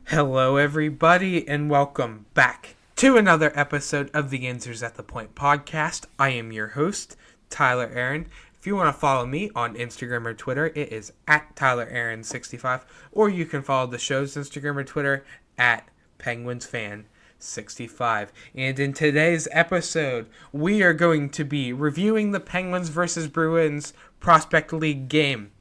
Hello, everybody, and welcome back to another episode of the Answers at the Point podcast. I am your host, Tyler Aaron. If you want to follow me on Instagram or Twitter, it is at TylerAaron65, or you can follow the show's Instagram or Twitter at Penguins Fan 65. And in today's episode, we are going to be reviewing the Penguins vs. Bruins Prospect League game.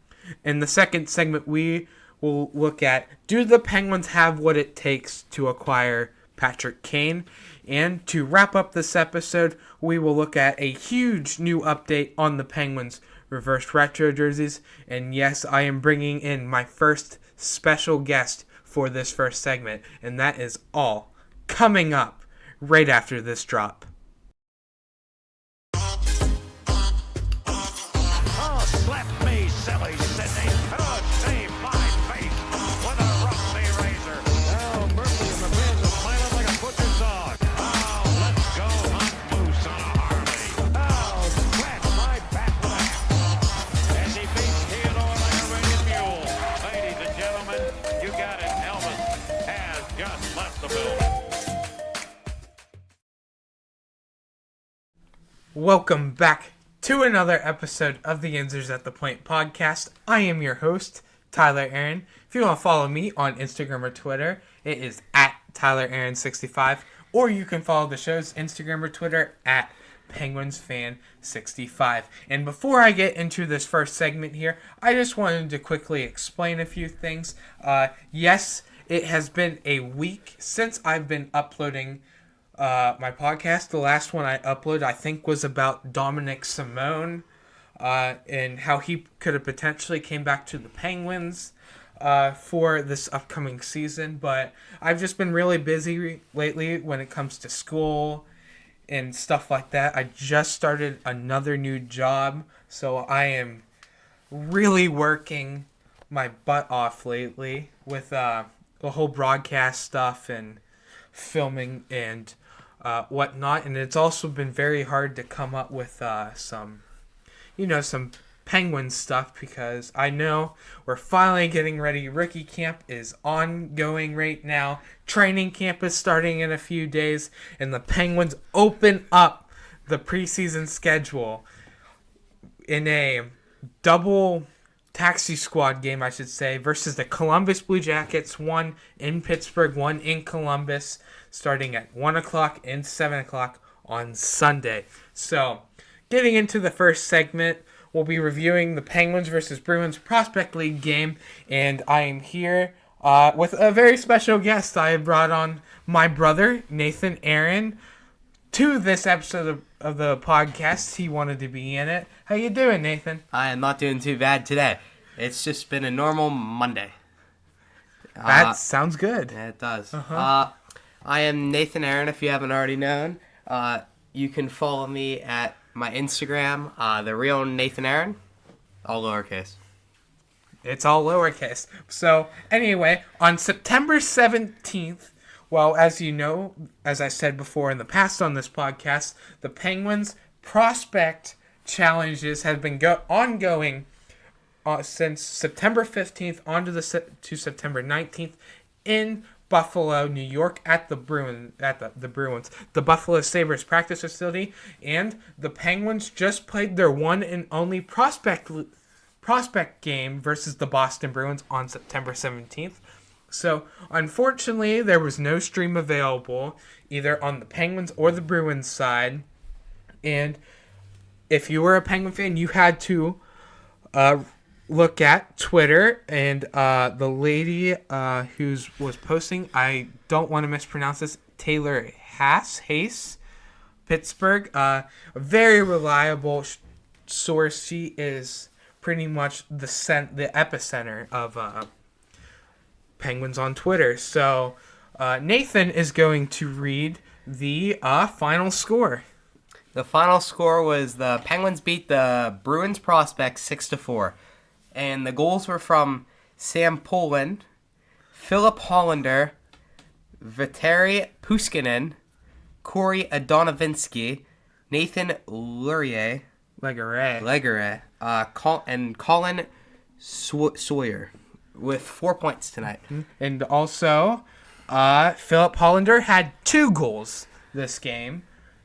In the second segment, we will look at, do the Penguins have what it takes to acquire Patrick Kane? And to wrap up this episode, we will look at a huge new update on the Penguins reverse retro jerseys. And yes, I am bringing in my first special guest for this first segment, and that is all coming up right after this drop. Oh, slap me, silly Sydney. Good save my face with a rusty razor. Oh, Murphy and the fans are smiling like a butcher's dog. Oh, let's go hunt moose on a Harley. Oh, scratch my back with a hat. As he beats Theodore like a rated mule. Ladies and gentlemen, you got it. Elvis has just left the building. Welcome back to another episode of the Answers at the Point podcast. I am your host, Tyler Aaron. If you want to follow me on Instagram or Twitter, it is at TylerAaron65, or you can follow the show's Instagram or Twitter at PenguinsFan65. And before I get into this first segment here, I just wanted to quickly explain a few things. Yes, it has been a week since I've been uploading my podcast. The last one I uploaded, I think, was about Dominic Simone and how he could have potentially came back to the Penguins for this upcoming season. But I've just been really busy lately when it comes to school and stuff like that. I just started another new job, so I am really working my butt off lately with the whole broadcast stuff and filming and whatnot, and it's also been very hard to come up with some Penguin stuff, because I know we're finally getting ready. Rookie camp is ongoing right now. Training camp is starting in a few days, and the Penguins open up the preseason schedule in a double taxi squad game, I should say, versus the Columbus Blue Jackets, one in Pittsburgh, one in Columbus, starting at 1 o'clock and 7 o'clock on Sunday. So, getting into the first segment, we'll be reviewing the Penguins vs. Bruins Prospect League game, and I am here with a very special guest. I have brought on my brother, Nathan Aaron, to this episode of the podcast. He wanted to be in it. How you doing, Nathan? I am not doing too bad today. It's just been a normal Monday. That sounds good. Yeah, it does. Uh-huh. I am Nathan Aaron, if you haven't already known. You can follow me at my Instagram, the real Nathan Aaron, all lowercase. It's all lowercase. So, anyway, on September 17th, well, as you know, as I said before in the past on this podcast, the Penguins prospect challenges have been ongoing since September 15th to September 19th in Buffalo, New York, at the Bruins, the Buffalo Sabres practice facility, and the Penguins just played their one and only prospect game versus the Boston Bruins on September 17th. So, unfortunately, there was no stream available either on the Penguins or the Bruins side. And if you were a Penguin fan, you had to look at Twitter. And the lady who was posting, I don't want to mispronounce this, Taylor Hayes, Pittsburgh, a very reliable source. She is pretty much the epicenter of Penguins on Twitter. So Nathan is going to read the final score. The final score was the Penguins beat the Bruins prospects 6-4. And the goals were from Sam Poland, Philip Hollander, Viteri Puskinen, Corey Adonovinsky, Nathan Legare, and Colin Sawyer. with 4 points tonight. And also, Philip Hollander had 2 goals this game.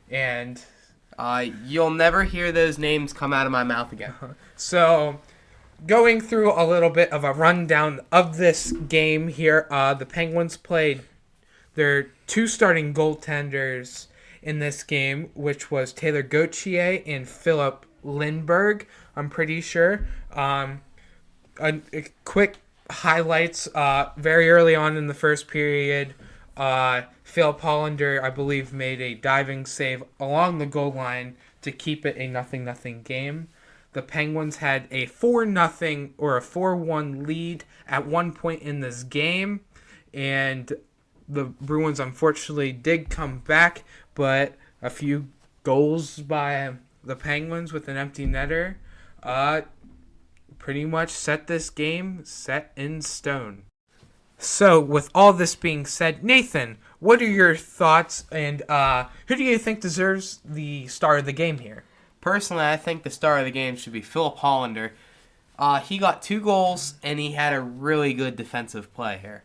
And You'll never hear those names come out of my mouth again. so, going through a little bit of a rundown of this game here, the Penguins played their 2 starting goaltenders in this game, which was Taylor Gauthier and Philip Lindbergh, I'm pretty sure. A quick highlights, very early on in the first period, Philip Hollander, I believe, made a diving save along the goal line to keep it a 0-0 game. The Penguins had a 4-0 or a 4-1 lead at one point in this game, and the Bruins unfortunately did come back, but a few goals by the Penguins with an empty netter pretty much set this game set in stone. So, with all this being said, Nathan, what are your thoughts, and who do you think deserves the star of the game here? Personally, I think the star of the game should be Philip Hollander. He got 2 goals, and he had a really good defensive play here.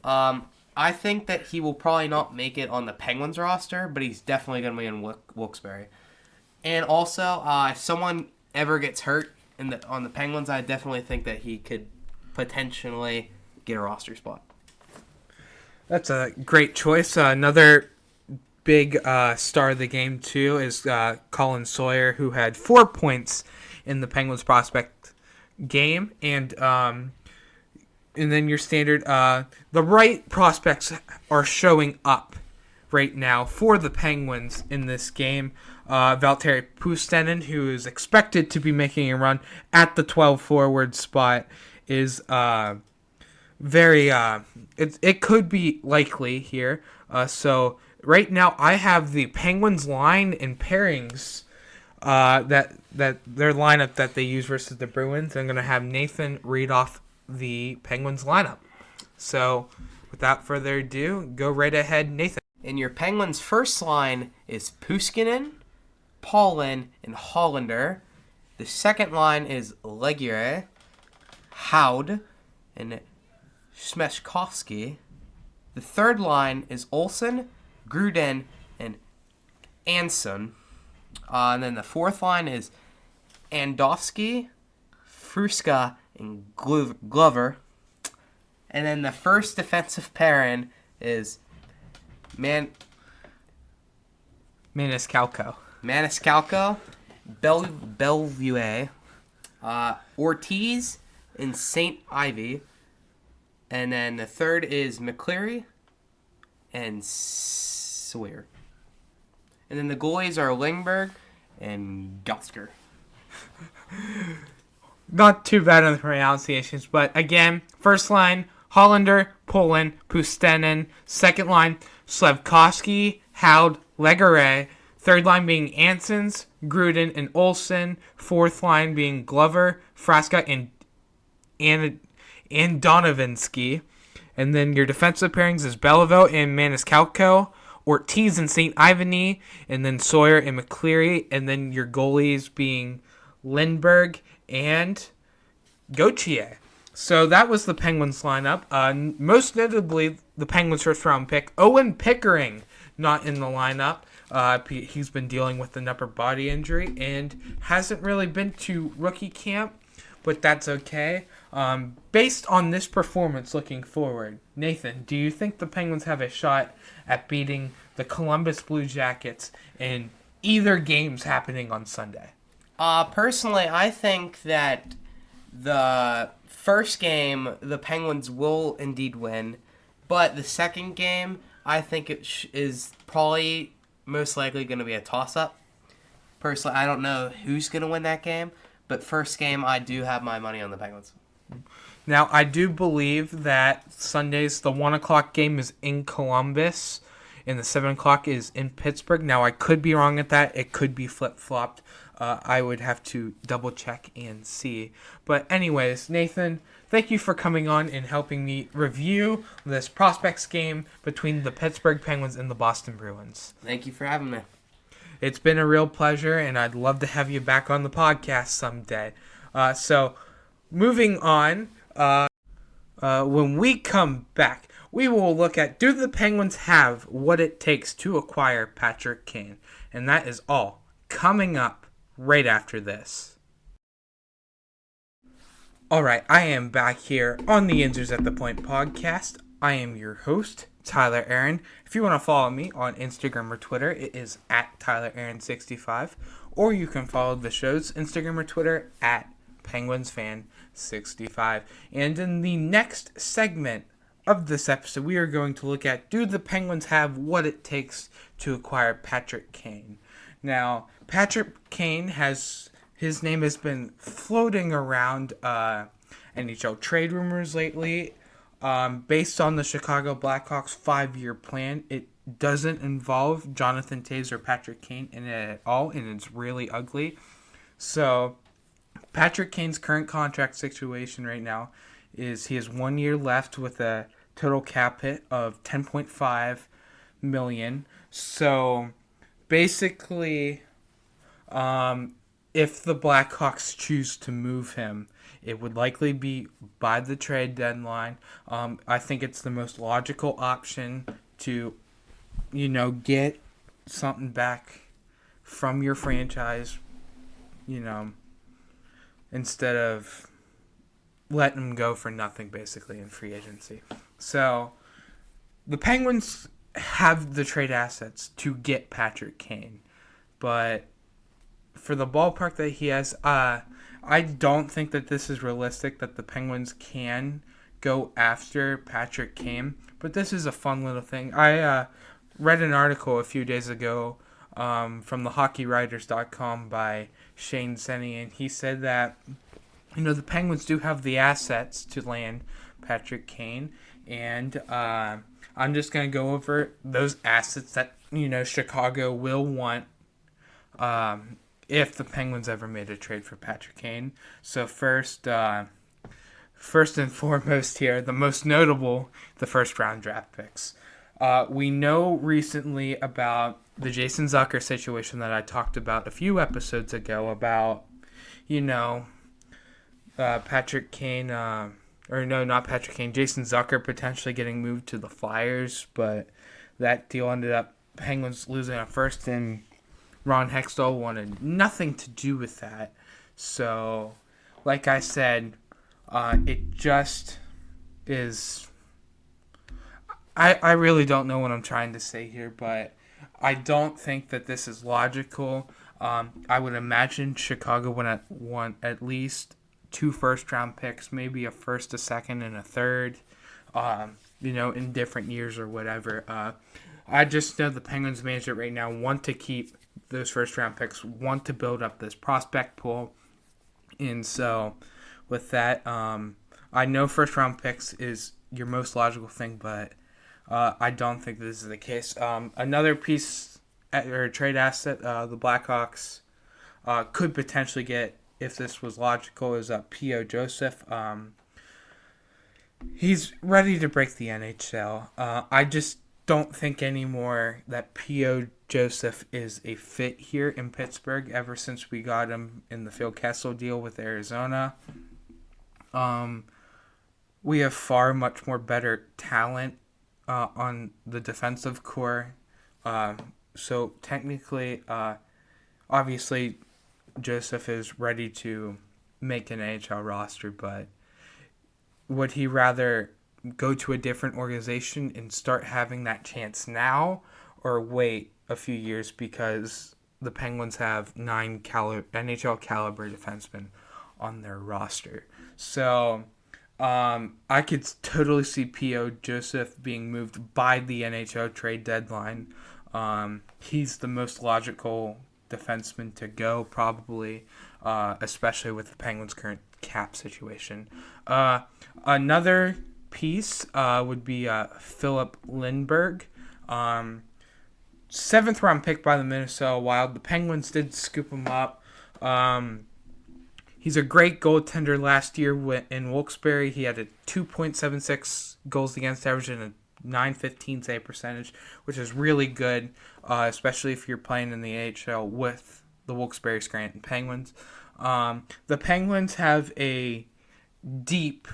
I think that he will probably not make it on the Penguins roster, but he's definitely going to be in Wilkes-Barre. And also, if someone ever gets hurt on the Penguins, I definitely think that he could potentially get a roster spot. That's a great choice. Another big star of the game, too, is Colin Sawyer, who had 4 points in the Penguins prospect game. And then your standard, the right prospects are showing up right now for the Penguins in this game. Valtteri Puustinen, who is expected to be making a run at the 12 forward spot, is very it could be likely here. So right now I have the Penguins line and pairings that their lineup that they use versus the Bruins. I'm gonna have Nathan read off the Penguins lineup. So without further ado, go right ahead, Nathan. And your Penguins' first line is Puustinen, Paulin, and Hollander. The second line is Legere, Howd, and Smeshkovsky. The third line is Olsen, Gruden, and Anson. And then the fourth line is Andofsky, Fruska, and Glover. And then the first defensive pairing is Maniscalco, Bellevue, Ortiz, and St. Ivy. And then the third is McCleary and Sawyer. And then the goalies are Lingberg and Gosker. Not too bad on the pronunciations, but again, first line, Hollander, Poland, Puustinen. Second line, Slevkovsky, Howd, Legere. Third line being Ansons, Gruden, and Olsen. Fourth line being Glover, Fraska, and Donovansky. And then your defensive pairings is Belleville and Maniscalco, Ortiz and St. Ivany, and then Sawyer and McCleary. And then your goalies being Lindbergh and Gauthier. So that was the Penguins lineup. Most notably, the Penguins' first-round pick, Owen Pickering, not in the lineup. He's been dealing with an upper body injury and hasn't really been to rookie camp, but that's okay. Based on this performance looking forward, Nathan, do you think the Penguins have a shot at beating the Columbus Blue Jackets in either games happening on Sunday? Personally, I think that the first game, the Penguins will indeed win, but the second game, I think it is probably most likely going to be a toss-up. Personally, I don't know who's going to win that game, but first game, I do have my money on the Penguins. Now, I do believe that Sunday's, the 1 o'clock game is in Columbus, and the 7 o'clock is in Pittsburgh. Now, I could be wrong at that. It could be flip-flopped. I would have to double-check and see. But anyways, Nathan, thank you for coming on and helping me review this prospects game between the Pittsburgh Penguins and the Boston Bruins. Thank you for having me. It's been a real pleasure, and I'd love to have you back on the podcast someday. So, moving on, When we come back, we will look at, do the Penguins have what it takes to acquire Patrick Kane? And that is all coming up right after this. Alright, I am back here on the Insers at the Point podcast. I am your host, Tyler Aaron. If you want to follow me on Instagram or Twitter, it is at TylerAaron65. Or you can follow the show's Instagram or Twitter at PenguinsFan65. And in the next segment of this episode, we are going to look at, do the Penguins have what it takes to acquire Patrick Kane? Now, Patrick Kane his name has been floating around NHL trade rumors lately. Based on the Chicago Blackhawks 5-year plan, it doesn't involve Jonathan Toews or Patrick Kane in it at all, and it's really ugly. So, Patrick Kane's current contract situation right now is he has 1 year left with a total cap hit of $10.5 million. So, basically, if the Blackhawks choose to move him, it would likely be by the trade deadline. I think it's the most logical option to, get something back from your franchise, instead of letting him go for nothing, basically, in free agency. So, the Penguins have the trade assets to get Patrick Kane, but for the ballpark that he has, I don't think that this is realistic that the Penguins can go after Patrick Kane, but this is a fun little thing. I read an article a few days ago from thehockeywriters.com by Shane Senny, and he said that the Penguins do have the assets to land Patrick Kane, and I'm just going to go over those assets that Chicago will want if the Penguins ever made a trade for Patrick Kane. So first and foremost here, the most notable, the first-round draft picks. We know recently about the Jason Zucker situation that I talked about a few episodes ago about, Patrick Kane, not Patrick Kane, Jason Zucker potentially getting moved to the Flyers, but that deal ended up Penguins losing a first, and Ron Hextall wanted nothing to do with that. So, like I said, it just is... I really don't know what I'm trying to say here, but I don't think that this is logical. I would imagine Chicago would want at least 2 first-round picks, maybe a first, a second, and a third, in different years or whatever. I just know the Penguins management right now want to keep those first-round picks, want to build up this prospect pool. And so, with that, I know first-round picks is your most logical thing, but I don't think this is the case. Another piece or trade asset the Blackhawks could potentially get, if this was logical, is P.O. Joseph. He's ready to break the NHL. I just don't think anymore that P.O. Joseph is a fit here in Pittsburgh ever since we got him in the Phil Kessel deal with Arizona. We have far much more better talent on the defensive core. So technically, obviously, Joseph is ready to make an NHL roster, but would he rather go to a different organization and start having that chance now, or wait a few years because the Penguins have 9 NHL caliber defensemen on their roster? So I could totally see P.O. Joseph being moved by the NHL trade deadline. He's the most logical defenseman to go, probably, especially with the Penguins' current cap situation. Another piece would be Philip Lindbergh. 7th round pick by the Minnesota Wild. The Penguins did scoop him up. He's a great goaltender. Last year in Wilkes-Barre, he had a 2.76 goals against average and a .915 save percentage, which is really good, especially if you're playing in the AHL with the Wilkes-Barre Scranton Penguins. The Penguins have a deep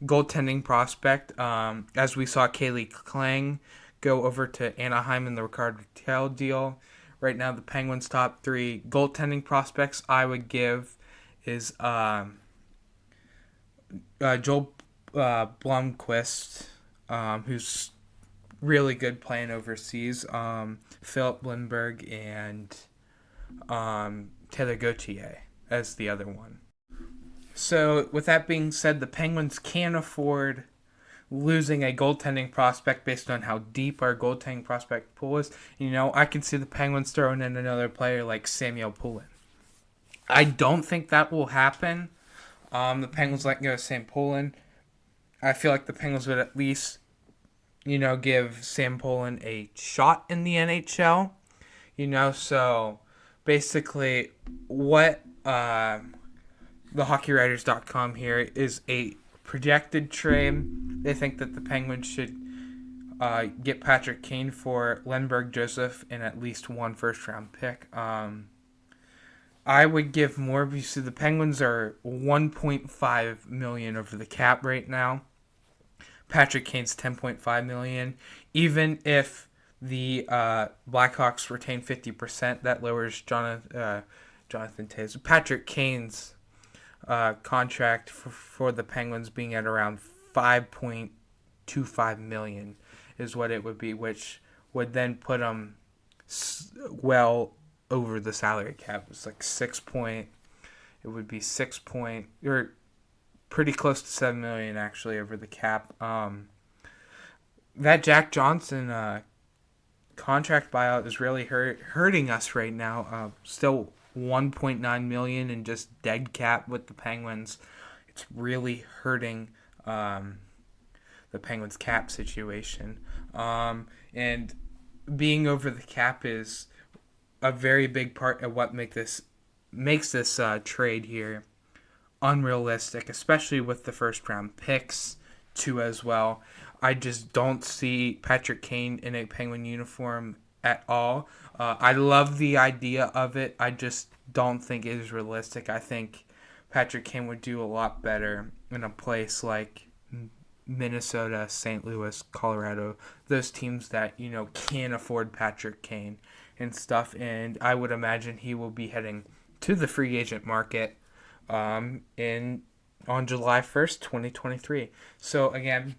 goaltending prospect. As we saw Kaylee Klang go over to Anaheim in the Rickard Rakell deal. Right now, the Penguins' top 3 goaltending prospects I would give is Joel Blomqvist, who's really good playing overseas. Philip Lindbergh and Taylor Gauthier as the other one. So, with that being said, the Penguins can't afford losing a goaltending prospect based on how deep our goaltending prospect pool is. I can see the Penguins throwing in another player like Samuel Poulin. I don't think that will happen. The Penguins let go of Sam Poulin. I feel like the Penguins would at least, give Sam Poulin a shot in the NHL. So basically what thehockeywriters.com here is a projected trade. They think that the Penguins should get Patrick Kane for Lindbergh Joseph and at least one first-round pick. I would give more because the Penguins are $1.5 million over the cap right now. Patrick Kane's $10.5 million. Even if the Blackhawks retain 50%, that lowers Jonathan Toews. Patrick Kane's contract for the Penguins being at around $5.25 million is what it would be, which would then put them well over the salary cap. It's like or pretty close to $7 million actually over the cap. That Jack Johnson contract buyout is really hurting us right now. Still $1.9 million in just dead cap with the Penguins. It's really hurting the Penguins cap situation. And being over the cap is a very big part of what makes this trade here unrealistic, especially with the first round picks too as well. I just don't see Patrick Kane in a Penguin uniform at all. I love the idea of it. I just don't think it is realistic. I think Patrick Kane would do a lot better in a place like Minnesota, St. Louis, Colorado, those teams that, can't afford Patrick Kane and stuff. And I would imagine he will be heading to the free agent market on July 1st, 2023. So again,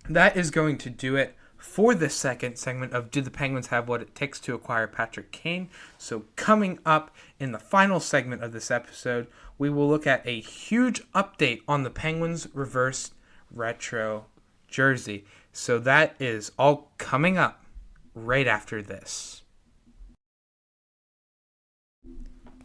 that is going to do it for the second segment of Do the Penguins Have What It Takes to Acquire Patrick Kane? So coming up in the final segment of this episode, we will look at a huge update on the Penguins reverse retro jersey. So that is all coming up right after this.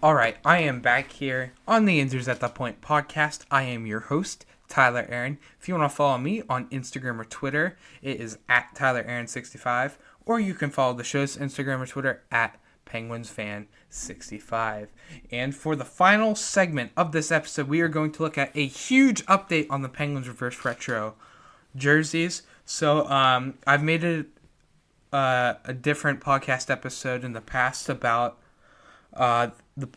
Alright, I am back here on the Injuries at the Point podcast. I am your host, Tyler Aaron. If you want to follow me on Instagram or Twitter, it is at TylerAaron65, or you can follow the show's Instagram or Twitter at PenguinsFan65. And for the final segment of this episode, we are going to look at a huge update on the Penguins reverse retro jerseys. So I've made it a different podcast episode in the past about the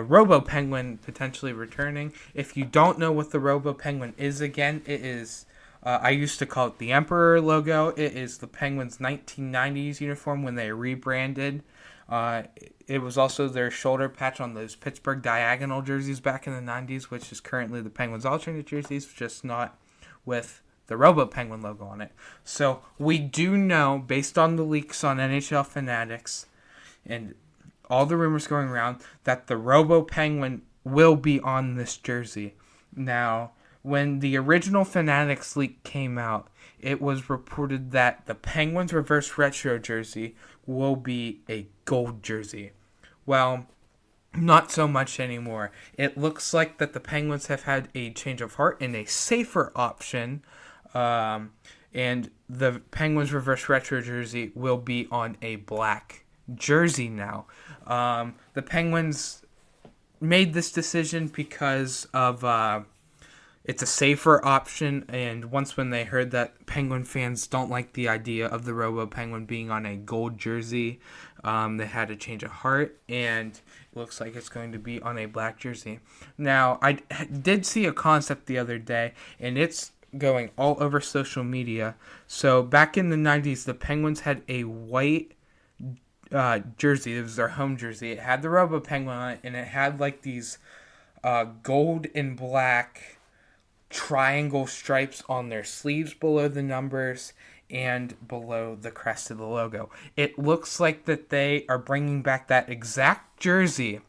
Robo Penguin potentially returning. If you don't know what the Robo Penguin is, again, it is, I used to call it the Emperor logo. It is the Penguins' 1990s uniform when they rebranded. It was also their shoulder patch on those Pittsburgh Diagonal jerseys back in the 90s, which is currently the Penguins' alternate jerseys, just not with the Robo Penguin logo on it. So we do know, based on the leaks on NHL Fanatics and all the rumors going around, that the Robo Penguin will be on this jersey. Now, when the original Fanatics leak came out, it was reported that the Penguins reverse retro jersey will be a gold jersey. Well, not so much anymore. It looks like that the Penguins have had a change of heart and a safer option, and the Penguins reverse retro jersey will be on a black jersey now. The Penguins made this decision because of it's a safer option, and once when they heard that Penguin fans don't like the idea of the Robo Penguin being on a gold jersey, they had a change of heart, and it looks like it's going to be on a black jersey. Now, I did see a concept the other day, and it's going all over social media. So back in the 90s, the Penguins had a white jersey. It was their home jersey. It had the Robo Penguin on it, and it had like these gold and black triangle stripes on their sleeves below the numbers and below the crest of the logo. It looks like that they are bringing back that exact jersey,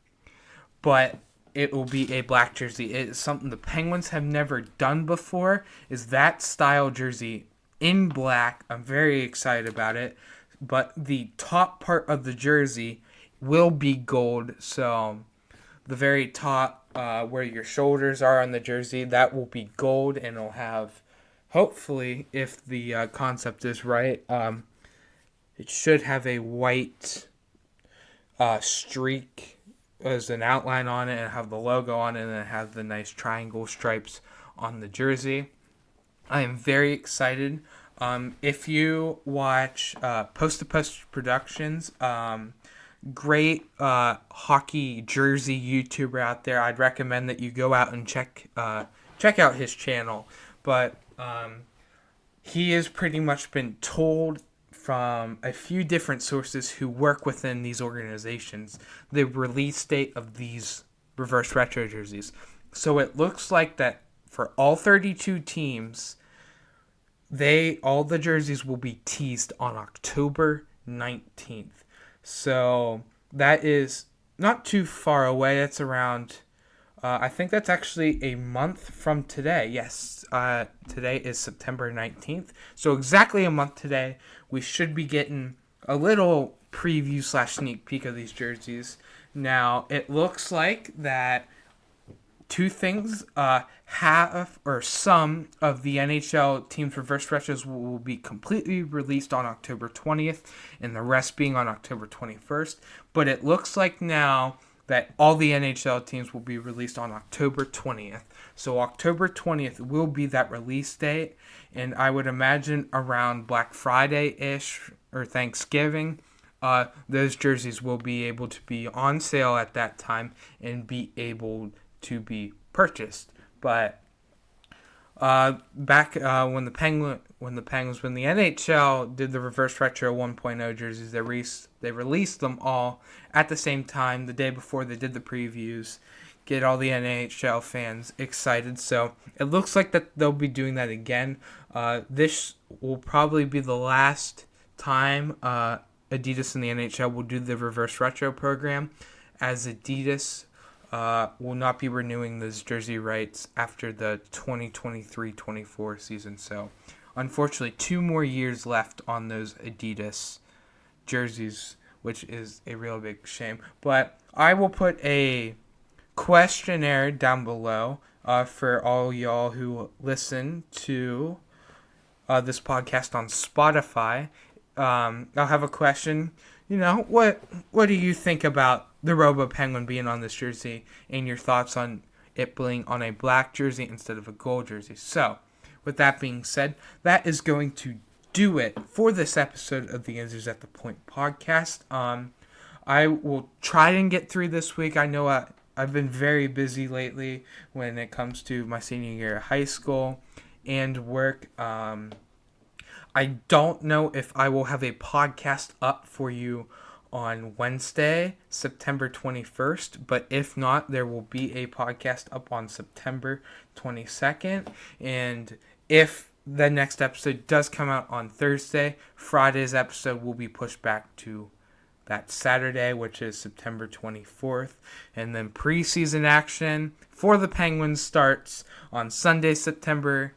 but it will be a black jersey. It is something the Penguins have never done before, is that style jersey in black. I'm very excited about it, but the top part of the jersey will be gold, so the very top where your shoulders are on the jersey, that will be gold, and it'll have, hopefully, if the concept is right, it should have a white streak as an outline on it, and have the logo on it, and then have the nice triangle stripes on the jersey. I am very excited. If you watch Post to Post Productions, great hockey jersey YouTuber out there, I'd recommend that you go out and check out his channel. But he has pretty much been told from a few different sources who work within these organizations the release date of these reverse retro jerseys. So it looks like that for all 32 teams, all the jerseys will be teased on October 19th. So that is not too far away. That's around, I think that's actually a month from today. Yes, today is September 19th. So exactly a month today, we should be getting a little preview / sneak peek of these jerseys. Now, it looks like that two things, half or some of the NHL teams' reverse retros will be completely released on October 20th, and the rest being on October 21st. But it looks like now that all the NHL teams will be released on October 20th. So October 20th will be that release date, and I would imagine around Black Friday-ish or Thanksgiving, those jerseys will be able to be on sale at that time and be able to be purchased. But back when the NHL did the reverse retro 1.0 jerseys, they released them all at the same time the day before they did the previews, get all the NHL fans excited. So it looks like that they'll be doing that again. This will probably be the last time Adidas and the NHL will do the reverse retro program, as Adidas will not be renewing those jersey rights after the 2023-24 season. So, unfortunately, 2 more years left on those Adidas jerseys, which is a real big shame. But I will put a questionnaire down below for all y'all who listen to this podcast on Spotify. I'll have a question. What do you think about the Robo Penguin being on this jersey, and your thoughts on it being on a black jersey instead of a gold jersey? So, with that being said, that is going to do it for this episode of the Answers at the Point podcast. I will try and get through this week. I know I've been very busy lately when it comes to my senior year of high school and work. I don't know if I will have a podcast up for you on Wednesday, September 21st, but if not, there will be a podcast up on September 22nd, and if the next episode does come out on Thursday, Friday's episode will be pushed back to that Saturday, which is September 24th, and then preseason action for the Penguins starts on Sunday, September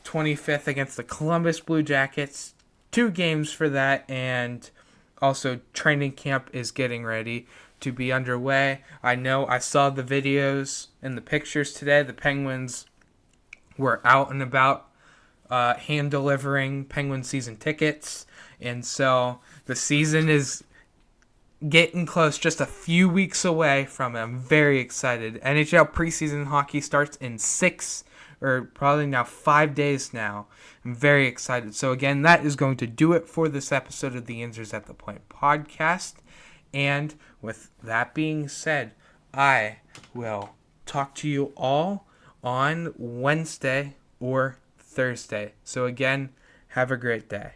25th against the Columbus Blue Jackets. 2 games for that, and also training camp is getting ready to be underway. I know I saw the videos and the pictures today. The Penguins were out and about hand delivering Penguin season tickets, and so the season is getting close, just a few weeks away from it. I'm very excited. NHL preseason hockey starts in 6 or probably now 5 days now. I'm very excited. So again, that is going to do it for this episode of the Answers at the Point podcast. And with that being said, I will talk to you all on Wednesday or Thursday. So again, have a great day.